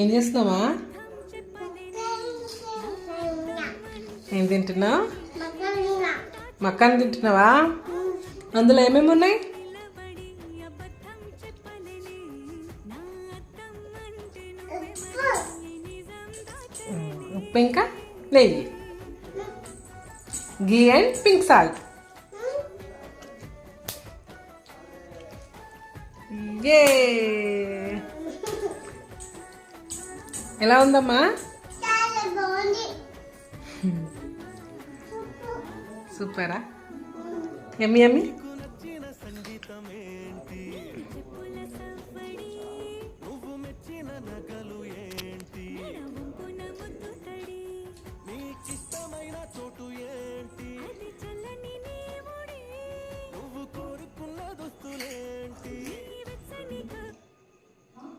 ఏం చేస్తున్నావా? ఏం తింటున్నావు? మక్కాని తింటున్నావా? అందులో ఏమేమి ఉన్నాయి? ఉప్పు ఇంకా నెయ్యి, గీ అండ్ పింక్ సాల్ట్. ఎలా ఉందమ్మా? సూపరా? యమ్మీ యమ్మీ.